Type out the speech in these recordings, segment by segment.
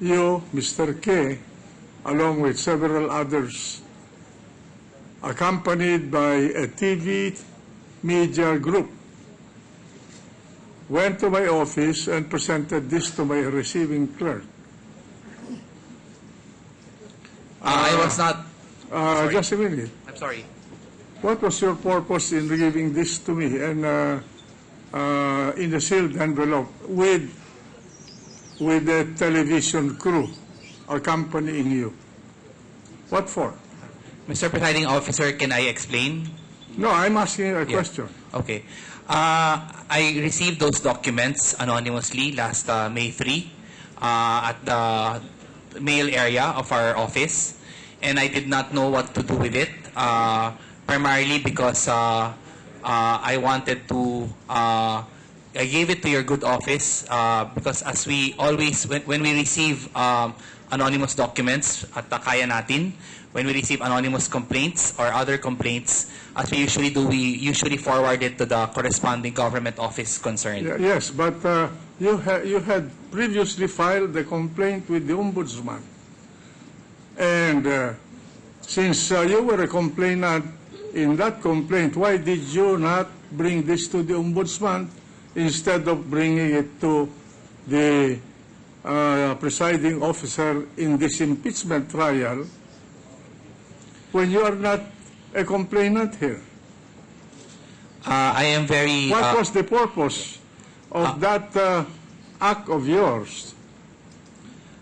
you, Mr. K, along with several others, accompanied by a TV media group, went to my office and presented this to my receiving clerk. I was not. Sorry. Just a minute. I'm sorry. What was your purpose in giving this to me and in the sealed envelope with the television crew accompanying you? What for? Mr. Presiding Officer, can I explain? No, I'm asking a question. Okay. I received those documents anonymously last May 3 at the mail area of our office, and I did not know what to do with it, primarily because I wanted to, I gave it to your good office because as we always, when we receive anonymous documents at Kaya Natin, when we receive anonymous complaints or other complaints, as we usually do, we usually forward it to the corresponding government office concerned. Yes, but you had previously filed the complaint with the Ombudsman. And since you were a complainant in that complaint, why did you not bring this to the Ombudsman instead of bringing it to the presiding officer in this impeachment trial when you are not a complainant here? I am very... What was the purpose of that act of yours?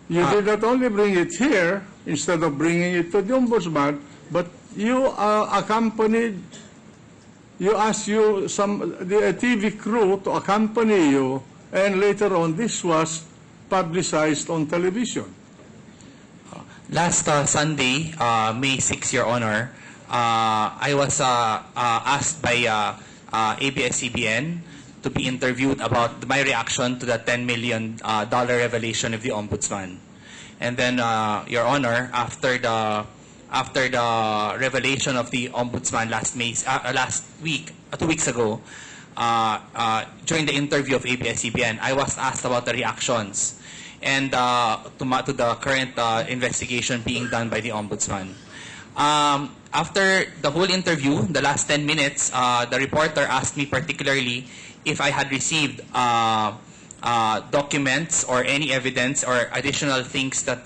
You did not only bring it here instead of bringing it to the Ombudsman, but you accompanied, you asked the TV crew to accompany you, and later on this was publicized on television. Last Sunday, May 6, Your Honor, I was asked by ABS-CBN to be interviewed about my reaction to the $10 million revelation of the Ombudsman. And then, Your Honor, after the revelation of the Ombudsman last week, 2 weeks ago, during the interview of ABS-CBN, I was asked about the reactions and to the current investigation being done by the Ombudsman. After the whole interview, the last 10 minutes, the reporter asked me particularly if I had received documents or any evidence or additional things that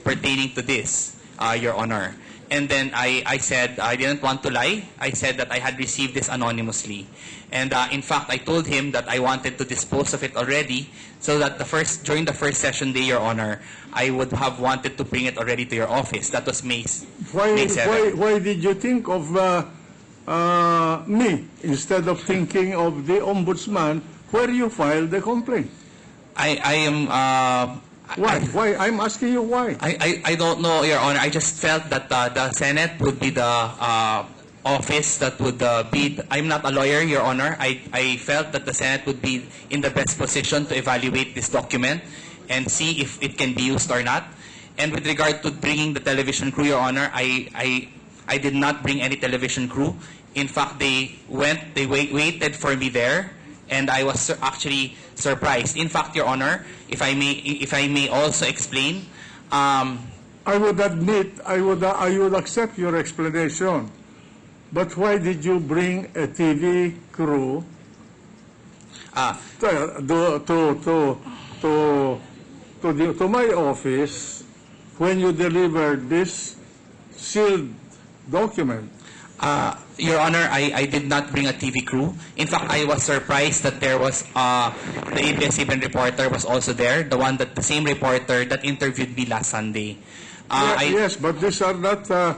pertaining to this, Your Honor. And then I said, I didn't want to lie. I said that I had received this anonymously. And in fact, I told him that I wanted to dispose of it already so that during the first session day, Your Honor, I would have wanted to bring it already to your office. That was May 7. Why did you think of me instead of thinking of the Ombudsman where you filed the complaint? I am... Why? I'm asking you why. I don't know, Your Honor. I just felt that the Senate would be the office that would be... I'm not a lawyer, Your Honor. I felt that the Senate would be in the best position to evaluate this document and see if it can be used or not. And with regard to bringing the television crew, Your Honor, I did not bring any television crew. In fact, they waited for me there, and I was actually surprised. In fact, Your Honor, if I may also explain, I would admit, I would accept your explanation. But why did you bring a TV crew to my office when you delivered this sealed document? Your Honor, I did not bring a TV crew. In fact, I was surprised that there was the ABS-CBN reporter was also there, the same reporter that interviewed me last Sunday. Yes, but these are not